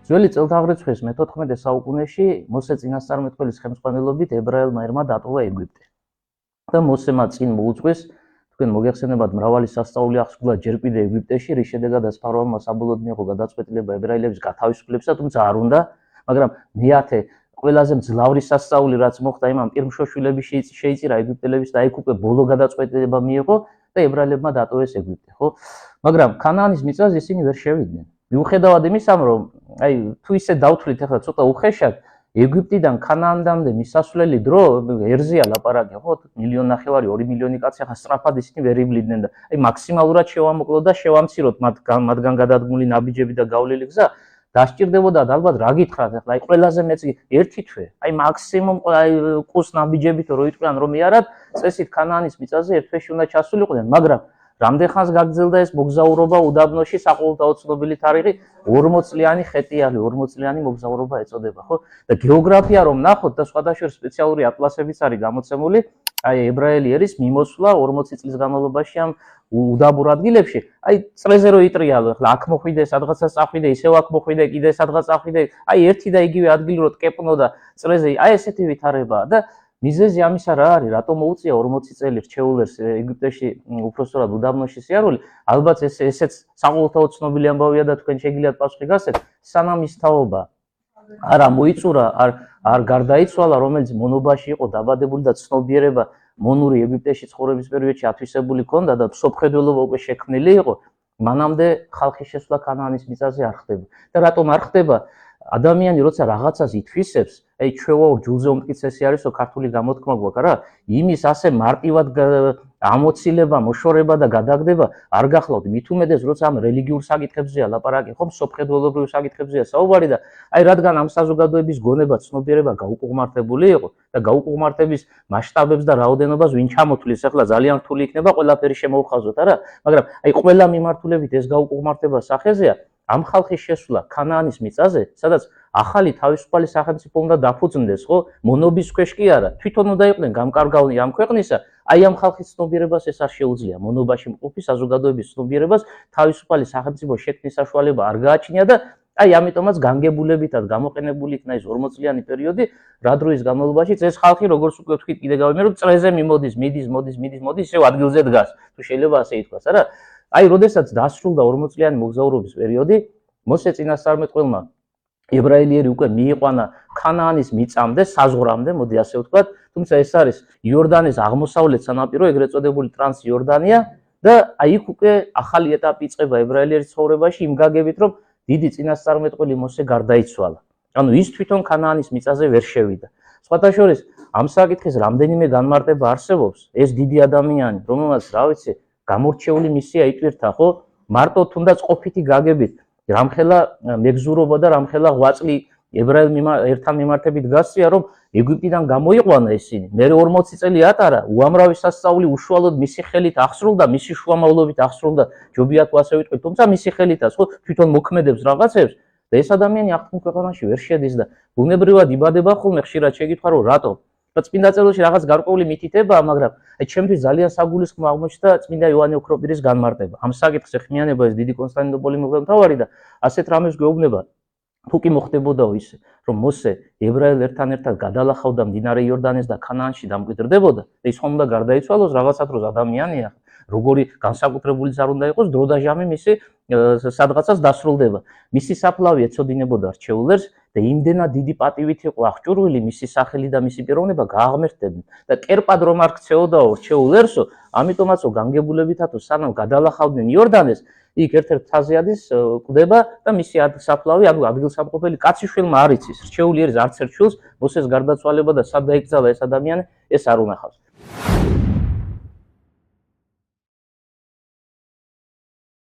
ძველი წელთაღრიცხვის მე-14 საუკუნეში მოსე წინასწარმეტყველის ხელმძღვანელობით ებრაელმა ერმა დატოვა ეგვიპტე. და მოსემა წინ მოუწყვეს, თქვენ მოგეხსენებათ, მრავალი სასწაული აღსრულა ჯერ კიდევ ეგვიპტეში, რის შედეგადაც ფარაონმა საბოლოოდ მიიღო გადაწყვეტილება ებრაელების გათავისუფლებისა, თუმცა არ უნდა, მაგრამ მეათე ყველაზე მძლავრი სასწაული რაც მოხდა იმამ პირმშოშვილების შეიწირა ეგვიპტელების და იქ უკვე ბოლო გადაწყვეტილება მიიღო და ებრაელებმა დატოვეს ეგვიპტე, ხო? მაგრამ ქანაანის მიწაზე ისინი ვერ შევიდნენ. მიუხედავად იმისა, რომ აი თუ ისე დავთვლით ახლა ცოტა უხეშად, ეგვიპტიდან ქანაანდამდე მისასვლელი დრო ერზეა ლაპარაკი, ხო? 1,5 მილიონი, 2 მილიონი კაცი ახლა სწრაფად ისინი ვერ იბლიდნენ და აი მაქსიმალურად შევამოკლოთ და შევამციროთ მათგან გადადგმული ნაბიჯები და გავლილი გზა. დასჭირდებოდათ ალბათ რა გითხრათ ახლა აი ყველაზე მეცი ერთი თვე აი მაქსიმუმ აი ყუს ნაბიჯებით რო იტყვიან რომ მიარად წესით ქანაანის მიწაზე ერთ თვეში უნდა ჩასულიყვნენ მაგრამ რამდენ ხანს გაგრძელდა ეს მოგზაურობა უდაბნოში საყოველთაო ცნობილი თარიღი 40 წლიანი ხეტიალი 40 წლიანი მოგზაურობა ეწოდება ხო და გეოგრაფია რომ ნახოთ და სხვადასხვა სპეციალური ატლასებიც არის გამოცემული აი ებრაელი ერის მიმოსვლა 40 წლის განმავლობაში ამ უდაბურ ადგილებში აი წრეზე რო იტრიალო ახლა აქ მოხვიდე სადღაცა წახვიდე ისევ აქ მოხვიდე კიდე სადღაც წახვიდე აი ერთი და იგივე ადგილი რო ტკეპნო და წრეზე აი ესეთი ვითარებაა და მიზეზი ამისა რა არის რატომ მოუწია 40 წელი რჩეულერს ეგვიპტეში უпростоრად უდაბნოში სიარული ალბათ ესეც საყოველთაო ცნობილი ამბავია და თქვენ შეგიძლიათ პასუხი გასცეთ სანამ ის თაობა არა მოიწურა არ გარდაიცვალა რომელიც მონობაში იყო დაბადებული და ცნობიერება მონური ეგვიპტეში ცხოვრების პერიოდში ათვისებული ქონდა და სოფხედველობა უკვე შექმნილი იყო მანამდე ხალხის შესვლა ქანაანის მიწაზე არ ხდება და რატომ არ ხდება ადამიანი როცა რაღაცას ითვისებს აი ჩვეულებრივ ჯულზე უმტკიცესი არისო ქართული გამოთქმა გვაქვს რა იმის ასე მარტივად ამოცილება მოშორება და გადაგდება არ გახლავთ მით უმეტეს როცა ამ რელიგიურ საკითხებზეა ლაპარაკი ხომ სოფხედველობრივ საკითხებზეა საუბარი და აი რადგან ამ საზოგადოების გონება ცნობიერება გაუკუღმართებული იყო და გაუკუღმართების მასშტაბებს და რაოდენობას ვინ ჩამოთვლის ახლა ძალიან რთული იქნება ყველაფერი შემოვხაზოთ არა მაგრამ აი ყველა მიმართულებით ეს გაუკუღმართება სახეზეა ამ ხალხის შესვლა ქანაანის მიწაზე სადაც ახალი თავისუფალი სახელმწიფო უნდა დაფუძნდეს ხო მონობის ქვეშ კი არა თვითონ უნდა იყვნენ გამკარგავნი ამ ქვეყნისა აი ამ ხალხის ცნობიერებას ეს არ შეუძლია მონობაში მყოფი საზოგადოების ცნობიერებას თავისუფალი სახელმწიფო შექმნის საშუალება არ გააჩნია და აი ამიტომაც განგებულებითად გამოყენებული იქნა ეს 40 წლიანი პერიოდი რა დროის განმავლობაში ეს ხალხი როგორც უკვე ვთქვით კიდე გავიმეორებ წრეზე მიმოდის მიდის ისევ ადგილზე დგას თუ შეიძლება ასე ითქვას არა აი როდესაც დასრულდა 40 წლიანი მოგზაურობის პერიოდი მოსე წინასწარმეტყველმა ებრაელიერი უკვე მიიყვანა ქანაანის მიწამდე საზღვრამდე მოდი ასე ვთქვათ თუმცა ეს არის იორდანეს აღმოსავლეთ სანაპირო ეგრეთ წოდებული ტრანს იორდანია და აი იქ უკვე ახალი ეტაპი იწყება ებრაელიერის ცხოვრებაში იმ გაგებით რომ დიდი წინასწარმეტყველი მოსე გარდაიცვალა ანუ ის თვითონ ქანაანის მიწაზე ვერ შევიდა სხვათა შორის ამ საკითხის რამდენიმე განმარტება არსებობს ეს დიდი ადამიანი რომელმაც რა ვიცი გამორჩეული მისია იტვირთა ხო მარტო თუნდაც ყოფითი გაგებით რამხელა მეგზურობა და რამხელა ღვაწლი ებრაელ ერთან მიმართებით გასწია რომ ეგვიპტიდან გამოიყვანა ისინი მე 40 წელი ატარა უამრავი სასწაული უშუალოდ მისი ხელით აღსრულდა მისი შუამავლობით აღსრულდა ჯობია თუ ასე ვიტყვით თუმცა მისი ხელითაც ხო თვითონ მოქმედებს რაღაცებს და ეს ადამიანი აღთქმულ ქვეყანაში ვერ შედის და ბუნებრივად იბადება ხოლმე ხშირად შეგითხრა რომ რატო და წმინდა წერილში რაღაც გარკვეული მითითებაა მაგრამ აი ჩემთვის ძალიან საგულისხმო აღმოჩნდა წმინდა იოანე ოქროპირის განმარტება ამ საკითხს ეხმიანება ეს დიდი კონსტანტინოპოლის მღვდელმთავარი და ასეთ რამეს გვეუბნება თუ კი მოხდებოდაო ისე რომ მოსე ებრაელ ერთან ერთად გადალახავდა მდინარე იორდანეს და ქანაანში დამკვიდრდებოდა და ის ხომ უნდა გარდაიცვალოს რაღაცა დროს ადამიანია როგორი განსაკუთრებულიც არ უნდა იყოს დრო და ჟამი მისი სადღაცას დასრულდება მისი საფლავი ეწოდინებოდა რჩეულერს და იმდენად დიდი პატივით იყო აღჭურვილი მისი სახელი და მისი პიროვნება გააღმერთებდნენ და კერპად რომ არ ქცეოდაო რჩეულერსო ამიტომაცო განგებულებითათო სანამ გადალახავდნენ იორდანეს იქ ერთ-ერთ თაზიადის კვდება და მისი საფლავი ანუ ადგილსამყოფელი კაციშვილმა არ იცის რჩეული ერის არც ერთ შვილს მოსეს გარდაცვალება და სად დაიკრძალა ეს ადამიანი ეს არ უნახავს